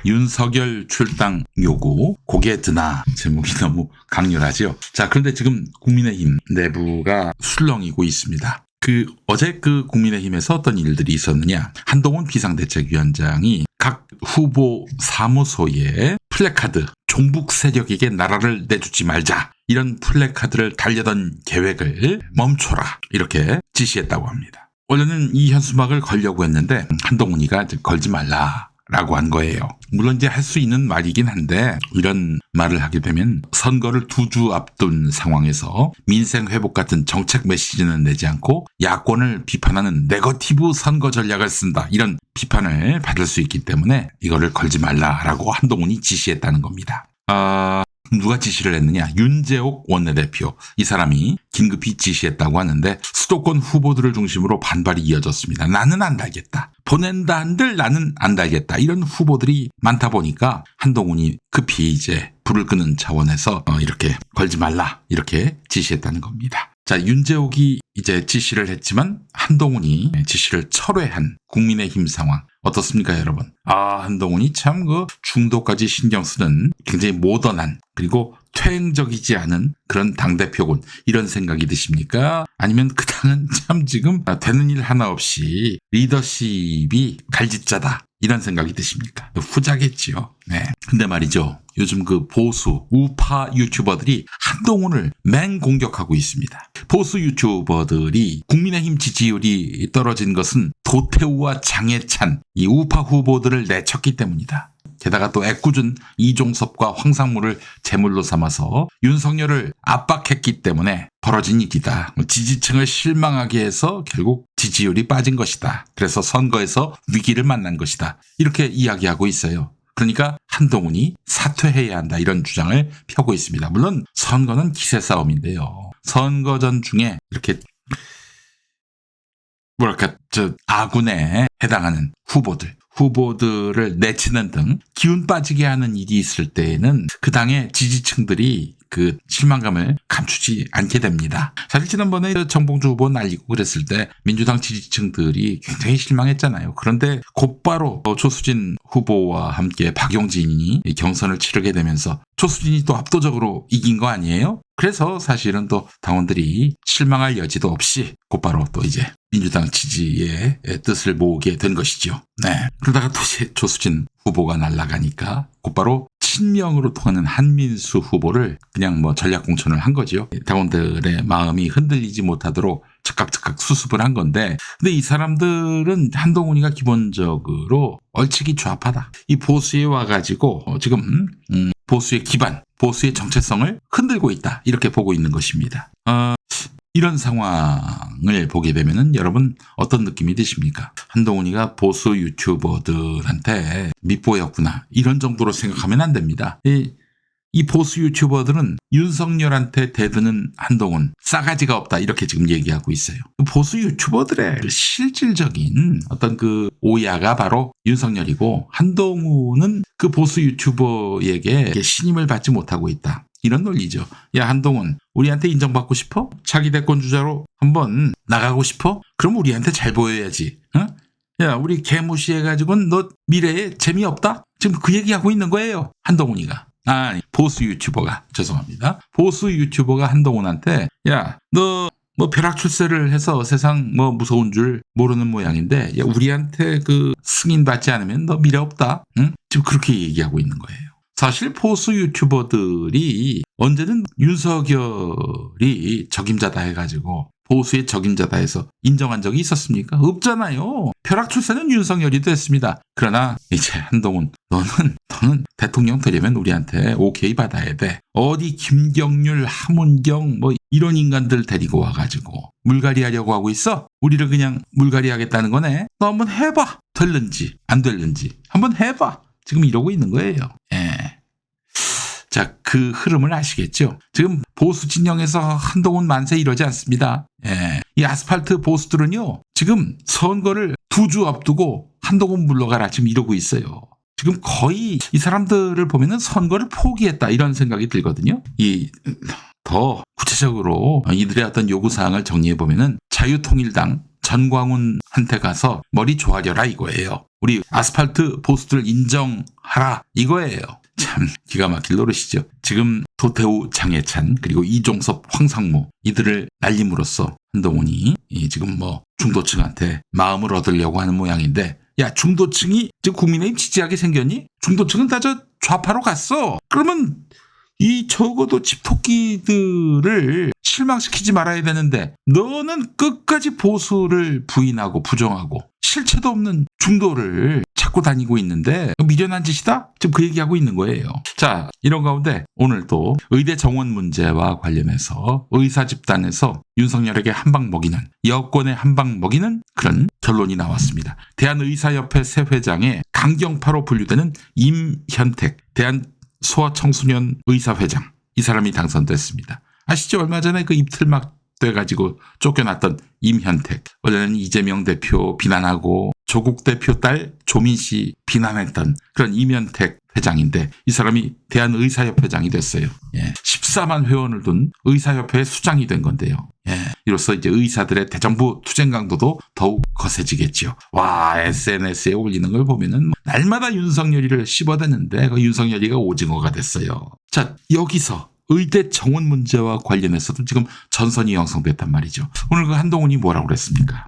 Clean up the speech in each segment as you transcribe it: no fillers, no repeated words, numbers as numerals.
윤석열 출당 요구 고개 드나. 제목이 너무 강렬하죠. 자, 그런데 지금 국민의힘 내부가 술렁이고 있습니다. 어제 국민의힘에서 어떤 일들이 있었느냐. 한동훈 비상대책위원장이 각 후보 사무소에 플래카드, 종북 세력에게 나라를 내주지 말자, 이런 플래카드를 달려던 계획을 멈춰라, 이렇게 지시했다고 합니다. 원래는 이 현수막을 걸려고 했는데 한동훈이가 걸지 말라라고 한 거예요. 물론 이제 할 수 있는 말이긴 한데, 이런 말을 하게 되면 선거를 2주 앞둔 상황에서 민생 회복 같은 정책 메시지는 내지 않고 야권을 비판하는 네거티브 선거 전략을 쓴다, 이런 비판을 받을 수 있기 때문에 이거를 걸지 말라라고 한동훈이 지시했다는 겁니다. 누가 지시를 했느냐? 윤재옥 원내대표, 이 사람이 긴급히 지시했다고 하는데 수도권 후보들을 중심으로 반발이 이어졌습니다. 나는 안 달겠다. 보낸다 한들 나는 안 달겠다. 이런 후보들이 많다 보니까 한동훈이 급히 이제 불을 끄는 차원에서 이렇게 걸지 말라, 이렇게 지시했다는 겁니다. 자, 윤재옥이 이제 지시를 했지만 한동훈이 지시를 철회한 국민의힘 상황 어떻습니까, 여러분? 한동훈이 참 중도까지 신경 쓰는 굉장히 모던한, 그리고 퇴행적이지 않은 그런 당대표군, 이런 생각이 드십니까? 아니면 그 당은 참 지금 되는 일 하나 없이 리더십이 갈짓자다, 이런 생각이 드십니까? 후자겠지요. 네. 근데 말이죠. 요즘 보수, 우파 유튜버들이 한동훈을 맹공격하고 있습니다. 보수 유튜버들이 국민의힘 지지율이 떨어진 것은 도태우와 장해찬, 이 우파 후보들을 내쳤기 때문이다. 게다가 또 애꿎은 이종섭과 황상무를 제물로 삼아서 윤석열을 압박했기 때문에 벌어진 일이다. 지지층을 실망하게 해서 결국 지지율이 빠진 것이다. 그래서 선거에서 위기를 만난 것이다. 이렇게 이야기하고 있어요. 그러니까 한동훈이 사퇴해야 한다, 이런 주장을 펴고 있습니다. 물론 선거는 기세 싸움인데요. 선거전 중에 이렇게 아군에 해당하는 후보들을 내치는 등 기운 빠지게 하는 일이 있을 때에는 그 당의 지지층들이 실망감을 감추지 않게 됩니다. 사실 지난번에 정봉주 후보 날리고 그랬을 때 민주당 지지층들이 굉장히 실망했잖아요. 그런데 곧바로 조수진 후보와 함께 박용진이 경선을 치르게 되면서 조수진이 또 압도적으로 이긴 거 아니에요? 그래서 사실은 또 당원들이 실망할 여지도 없이 곧바로 또 이제 민주당 지지의 뜻을 모으게 된 것이죠. 네. 그러다가 또 이제 조수진 후보가 날아가니까 곧바로 친명으로 통하는 한민수 후보를 그냥 전략 공천을 한 거죠. 당원들의 마음이 흔들리지 못하도록 즉각 수습을 한 건데, 근데 이 사람들은 한동훈이가 기본적으로 얼치기 좌파다. 이 보수에 와가지고 지금 보수의 기반, 보수의 정체성을 흔들고 있다, 이렇게 보고 있는 것입니다. 이런 상황을 보게 되면은 여러분 어떤 느낌이 드십니까? 한동훈이가 보수 유튜버들한테 밑보였구나, 이런 정도로 생각하면 안 됩니다. 이 보수 유튜버들은 윤석열한테 대드는 한동훈 싸가지가 없다, 이렇게 지금 얘기하고 있어요. 보수 유튜버들의 실질적인 어떤 오야가 바로 윤석열이고, 한동훈은 보수 유튜버에게 신임을 받지 못하고 있다, 이런 논리죠. 야, 한동훈, 우리한테 인정받고 싶어? 차기 대권 주자로 한번 나가고 싶어? 그럼 우리한테 잘 보여야지. 어? 야, 우리 개무시해가지고는 너 미래에 재미없다? 지금 그 얘기하고 있는 거예요, 한동훈이가. 보수 유튜버가, 죄송합니다. 보수 유튜버가 한동훈한테, 야, 너 벼락출세를 해서 세상 무서운 줄 모르는 모양인데, 야, 우리한테 승인 받지 않으면 너 미래 없다. 응? 지금 그렇게 얘기하고 있는 거예요. 사실 보수 유튜버들이 언제는 윤석열이 적임자다 해가지고 보수의 적임자다 해서 인정한 적이 있었습니까? 없잖아요. 벼락출세는 윤석열이 됐습니다. 그러나 이제 한동훈, 너는 대통령 되려면 우리한테 오케이 받아야 돼. 어디 김경률, 하문경 이런 인간들 데리고 와가지고 물갈이 하려고 하고 있어? 우리를 그냥 물갈이 하겠다는 거네. 너 한번 해봐. 될는지 안 될는지 한번 해봐. 지금 이러고 있는 거예요. 예. 자, 그 흐름을 아시겠죠? 지금 보수 진영에서 한동훈 만세 이러지 않습니다. 예. 이 아스팔트 보수들은요, 지금 선거를 2주 앞두고 한동훈 물러가라, 지금 이러고 있어요. 지금 거의 이 사람들을 보면은 선거를 포기했다, 이런 생각이 들거든요. 더 구체적으로 이들의 어떤 요구사항을 정리해보면은 자유통일당, 전광훈한테 가서 머리 조아려라 이거예요. 우리 아스팔트 보수들 인정하라 이거예요. 참 기가 막힐 노릇이죠. 지금 도태우, 장해찬 그리고 이종섭, 황상무 이들을 날림으로써 한동훈이 지금 뭐 중도층한테 마음을 얻으려고 하는 모양인데, 야, 중도층이 지금 국민의힘 지지하게 생겼니? 중도층은 다 저 좌파로 갔어. 그러면 이 적어도 집토끼들을 실망시키지 말아야 되는데 너는 끝까지 보수를 부인하고 부정하고 실체도 없는 중도를 찾고 다니고 있는데 미련한 짓이다? 지금 그 얘기하고 있는 거예요. 자, 이런 가운데 오늘 또 의대 정원 문제와 관련해서 의사 집단에서 윤석열에게 한 방 먹이는, 여권에 한 방 먹이는 그런 결론이 나왔습니다. 대한의사협회 새 회장에 강경파로 분류되는 임현택 대한소아청소년 의사회장, 이 사람이 당선됐습니다. 아시죠? 얼마 전에 그 입틀막 돼가지고 쫓겨났던 임현택. 원래는 이재명 대표 비난하고 조국 대표 딸 조민 씨 비난했던 그런 임현택 회장인데, 이 사람이 대한의사협회장이 됐어요. 14만 회원을 둔 의사협회의 수장이 된 건데요. 이로써 이제 의사들의 대정부 투쟁 강도도 더욱 거세지겠죠. 와, SNS에 올리는 걸 보면은 날마다 윤석열이를 씹어대는데 그 윤석열이가 오징어가 됐어요. 자, 여기서 의대 정원 문제와 관련해서도 지금 전선이 형성됐단 말이죠. 오늘 그 한동훈이 뭐라고 그랬습니까?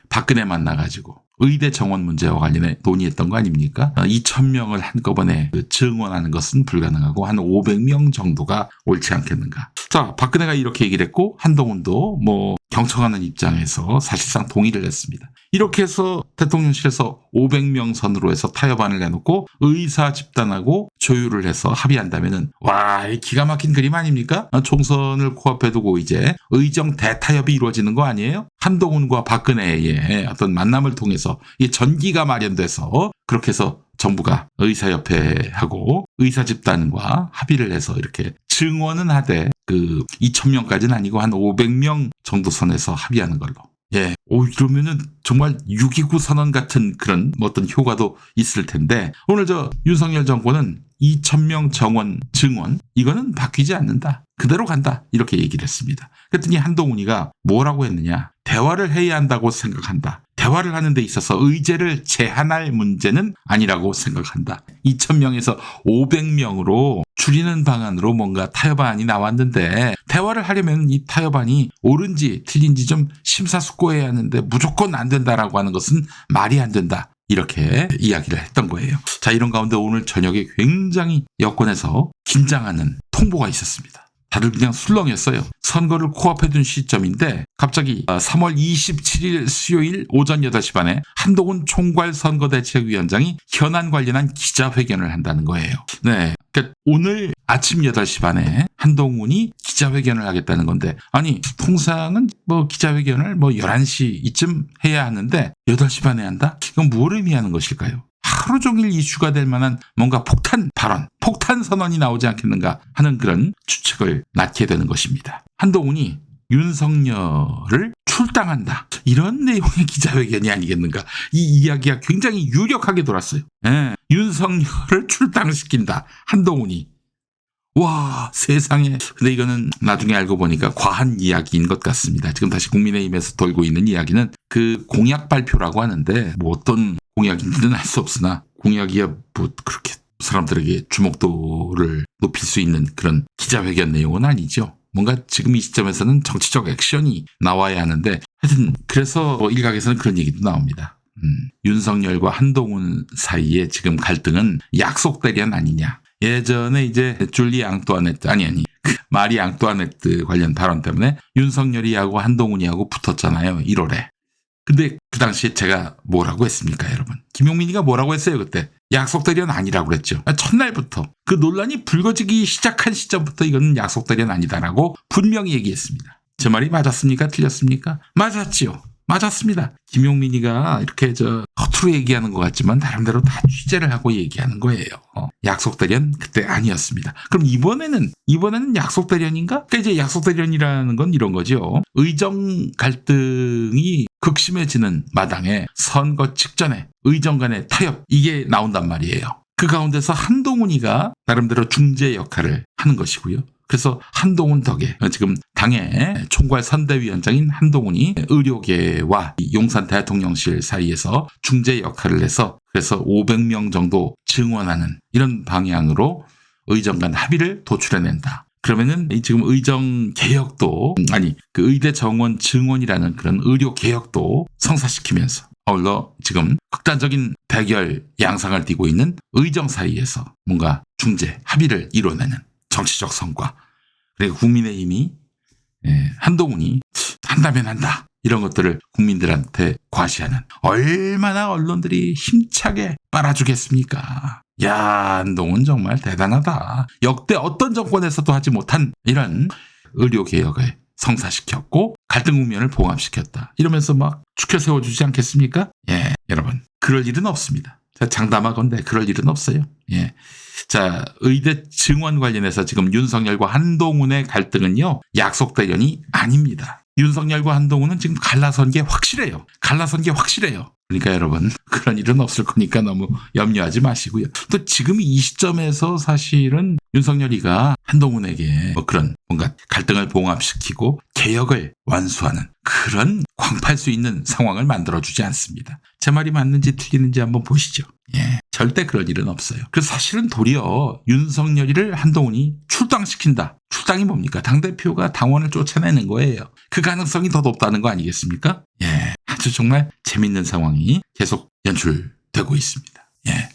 박근혜 만나가지고 의대 정원 문제와 관련해 논의했던 거 아닙니까? 2,000명을 한꺼번에 증원하는 것은 불가능하고 한 500명 정도가 옳지 않겠는가. 자, 박근혜가 이렇게 얘기를 했고 한동훈도 뭐 경청하는 입장에서 사실상 동의를 했습니다. 이렇게 해서 대통령실에서 500명 선으로 해서 타협안을 내놓고 의사 집단하고 조율을 해서 합의한다면은, 와, 기가 막힌 그림 아닙니까? 총선을 코앞에 두고 이제 의정 대타협이 이루어지는 거 아니에요? 한동훈과 박근혜의 어떤 만남을 통해서 이 전기가 마련돼서 그렇게 해서 정부가 의사협회하고 의사 집단과 합의를 해서 이렇게 증원은 하되 그 2,000명까지는 아니고 한 500명 정도 선에서 합의하는 걸로. 이러면은 정말 6.29 선언 같은 그런 어떤 효과도 있을 텐데, 오늘 저 윤석열 정권은 2,000명 정원, 증원, 이거는 바뀌지 않는다. 그대로 간다. 이렇게 얘기를 했습니다. 그랬더니 한동훈이가 뭐라고 했느냐. 대화를 해야 한다고 생각한다. 대화를 하는 데 있어서 의제를 제한할 문제는 아니라고 생각한다. 2,000명에서 500명으로 줄이는 방안으로 뭔가 타협안이 나왔는데, 대화를 하려면 이 타협안이 옳은지 틀린지 좀 심사숙고해야 하는데 무조건 안 된다라고 하는 것은 말이 안 된다. 이렇게 이야기를 했던 거예요. 자, 이런 가운데 오늘 저녁에 굉장히 여권에서 긴장하는 통보가 있었습니다. 다들 그냥 술렁였어요. 선거를 코앞에 둔 시점인데 갑자기 3월 27일 수요일 오전 8시 반에 한동훈 총괄선거대책위원장이 현안 관련한 기자회견을 한다는 거예요. 네, 그러니까 오늘 아침 8시 반에 한동훈이 기자회견을 하겠다는 건데, 아니 통상은 뭐 기자회견을 뭐 11시 이쯤 해야 하는데 8시 반에 한다? 이건 뭘 의미하는 것일까요? 하루 종일 이슈가 될 만한 뭔가 폭탄 발언, 폭탄 선언이 나오지 않겠는가 하는 그런 추측을 낳게 되는 것입니다. 한동훈이 윤석열을 출당한다, 이런 내용의 기자회견이 아니겠는가. 이 이야기가 굉장히 유력하게 돌았어요. 윤석열을 출당시킨다, 한동훈이. 와, 세상에. 근데 이거는 나중에 알고 보니까 과한 이야기인 것 같습니다. 지금 다시 국민의힘에서 돌고 있는 이야기는 그 공약 발표라고 하는데, 뭐 어떤 공약인지는 알 수 없으나 공약이야 뭐 그렇게 사람들에게 주목도를 높일 수 있는 그런 기자회견 내용은 아니죠. 뭔가 지금 이 시점에서는 정치적 액션이 나와야 하는데, 하여튼 그래서 일각에서는 그런 얘기도 나옵니다. 윤석열과 한동훈 사이에 지금 갈등은 약속 대련 아니냐. 예전에 이제 줄리 앙뚜아네트 마리 앙뚜아네트 관련 발언 때문에 윤석열이하고 한동훈이하고 붙었잖아요, 1월에. 근데 그 당시에 제가 뭐라고 했습니까, 여러분? 김용민이가 뭐라고 했어요, 그때? 약속 대련 아니라고 그랬죠. 첫날부터 그 논란이 불거지기 시작한 시점부터 이거는 약속 대련 아니다라고 분명히 얘기했습니다. 제 말이 맞았습니까? 틀렸습니까? 맞았지요. 맞았습니다. 김용민이가 이렇게 허투루 얘기하는 것 같지만 나름대로 다 취재를 하고 얘기하는 거예요. 약속 대련 그때 아니었습니다. 그럼 이번에는 약속 대련인가? 그러니까 이제 약속 대련이라는 건 이런 거죠. 의정 갈등이 극심해지는 마당에 선거 직전에 의정 간의 타협, 이게 나온단 말이에요. 그 가운데서 한동훈이가 나름대로 중재 역할을 하는 것이고요. 그래서 한동훈 덕에 지금 당의 총괄 선대위원장인 한동훈이 의료계와 용산 대통령실 사이에서 중재 역할을 해서 그래서 500명 정도 증원하는 이런 방향으로 의정 간 합의를 도출해낸다. 그러면은 지금 의정 개혁도 그 의대 정원 증원이라는 그런 의료 개혁도 성사시키면서 아울러 지금 극단적인 대결 양상을 띠고 있는 의정 사이에서 뭔가 중재 합의를 이뤄내는 정치적 성과. 그리고 국민의힘이 한동훈이 한다면 한다. 이런 것들을 국민들한테 과시하는 얼마나 언론들이 힘차게 빨아주겠습니까? 야, 한동훈 정말 대단하다. 역대 어떤 정권에서도 하지 못한 이런 의료개혁을 성사시켰고 갈등 국면을 봉합시켰다. 이러면서 막 축혀 세워주지 않겠습니까? 예, 여러분 그럴 일은 없습니다. 장담하건대 그럴 일은 없어요. 예. 자, 의대 증원 관련해서 지금 윤석열과 한동훈의 갈등은요, 약속 대련이 아닙니다. 윤석열과 한동훈은 지금 갈라선 게 확실해요. 그러니까 여러분 그런 일은 없을 거니까 너무 염려하지 마시고요. 또 지금 이 시점에서 사실은 윤석열이가 한동훈에게 그런 뭔가 갈등을 봉합시키고 개혁을 완수하는 그런 광팔 수 있는 상황을 만들어주지 않습니다. 제 말이 맞는지 틀리는지 한번 보시죠. 예, 절대 그럴 일은 없어요. 그래서 사실은 도리어 윤석열이를 한동훈이 출당시킨다. 출당이 뭡니까? 당대표가 당원을 쫓아내는 거예요. 그 가능성이 더 높다는 거 아니겠습니까? 예, 아주 정말 재밌는 상황이 계속 연출되고 있습니다. 예,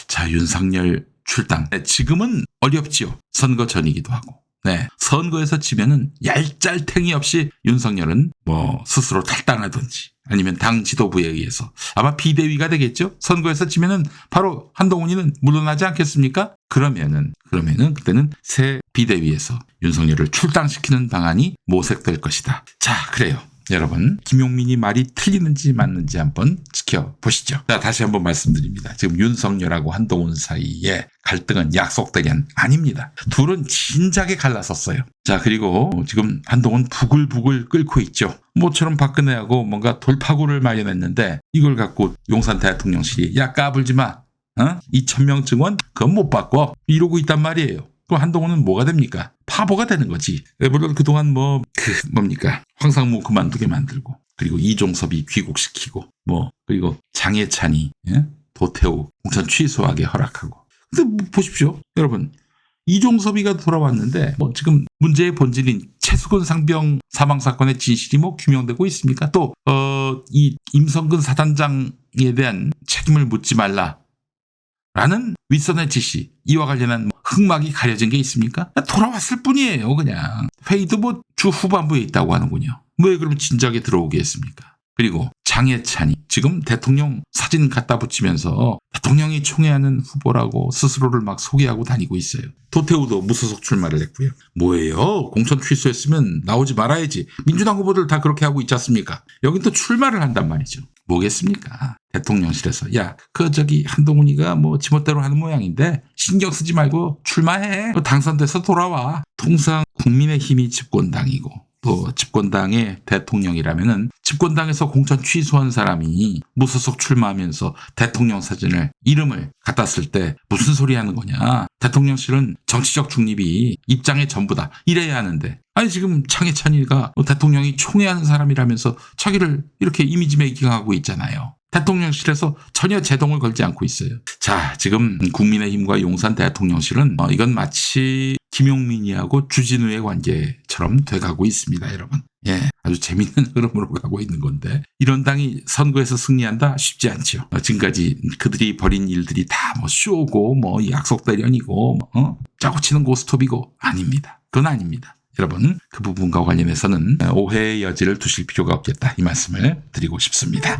자, 윤석열 출당. 네, 지금은 어렵지요. 선거 전이기도 하고. 네, 선거에서 지면은 얄짤탱이 없이 윤석열은 뭐 스스로 탈당하든지 아니면 당 지도부에 의해서 아마 비대위가 되겠죠. 선거에서 지면은 바로 한동훈이는 물러나지 않겠습니까? 그러면은 그때는 새 비대위에서 윤석열을 출당시키는 방안이 모색될 것이다. 자, 그래요. 여러분, 김용민이 말이 틀리는지 맞는지 한번 지켜보시죠. 자, 다시 한번 말씀드립니다. 지금 윤석열하고 한동훈 사이에 갈등은 약속대련 아닙니다. 둘은 진작에 갈라섰어요. 자, 그리고 지금 한동훈 부글부글 끓고 있죠. 모처럼 박근혜하고 뭔가 돌파구를 마련했는데 이걸 갖고 용산 대통령실이 야, 까불지 마. 2,000명 증원 그건 못 바꿔. 이러고 있단 말이에요. 그럼 한동훈은 뭐가 됩니까? 바보가 되는 거지. 물론 그동안 황상무 그만두게 만들고 그리고 이종섭이 귀국시키고 그리고 장해찬이 도태우 공천 취소하게 허락하고. 근데 보십시오. 여러분. 이종섭이가 돌아왔는데 지금 문제의 본질인 최수근 상병 사망 사건의 진실이 규명되고 있습니까? 또 이 임성근 사단장에 대한 책임을 묻지 말라라는 윗선의 지시 이와 관련한 흑막이 가려진 게 있습니까? 돌아왔을 뿐이에요. 그냥 회의도 주 후반부에 있다고 하는군요. 왜 그럼 진작에 들어오게 했습니까? 그리고 장해찬이 지금 대통령 사진 갖다 붙이면서 대통령이 총애하는 후보라고 스스로를 막 소개하고 다니고 있어요. 도태우도 무소속 출마를 했고요. 뭐예요? 공천 취소했으면 나오지 말아야지. 민주당 후보들 다 그렇게 하고 있지 않습니까? 여긴 또 출마를 한단 말이죠. 뭐겠습니까? 대통령실에서 야, 한동훈이가 지멋대로 하는 모양인데 신경 쓰지 말고 출마해. 당선돼서 돌아와. 통상 국민의힘이 집권당이고 또 집권당의 대통령이라면은 집권당에서 공천 취소한 사람이 무소속 출마하면서 대통령 사진을 이름을 갖다 쓸 때 무슨 소리 하는 거냐. 대통령실은 정치적 중립이 입장의 전부다. 이래야 하는데 지금 장해찬이가 대통령이 총애하는 사람이라면서 자기를 이렇게 이미지 메이킹하고 있잖아요. 대통령실에서 전혀 제동을 걸지 않고 있어요. 자, 지금 국민의힘과 용산 대통령실은 이건 마치 김용민이하고 주진우의 관계처럼 돼가고 있습니다, 여러분. 예, 아주 재밌는 흐름으로 가고 있는 건데 이런 당이 선거에서 승리한다 쉽지 않죠. 지금까지 그들이 벌인 일들이 다 쇼고 약속 대련이고 짜고 치는 고스톱이고 아닙니다. 그건 아닙니다. 여러분, 그 부분과 관련해서는 오해의 여지를 두실 필요가 없겠다 이 말씀을 드리고 싶습니다.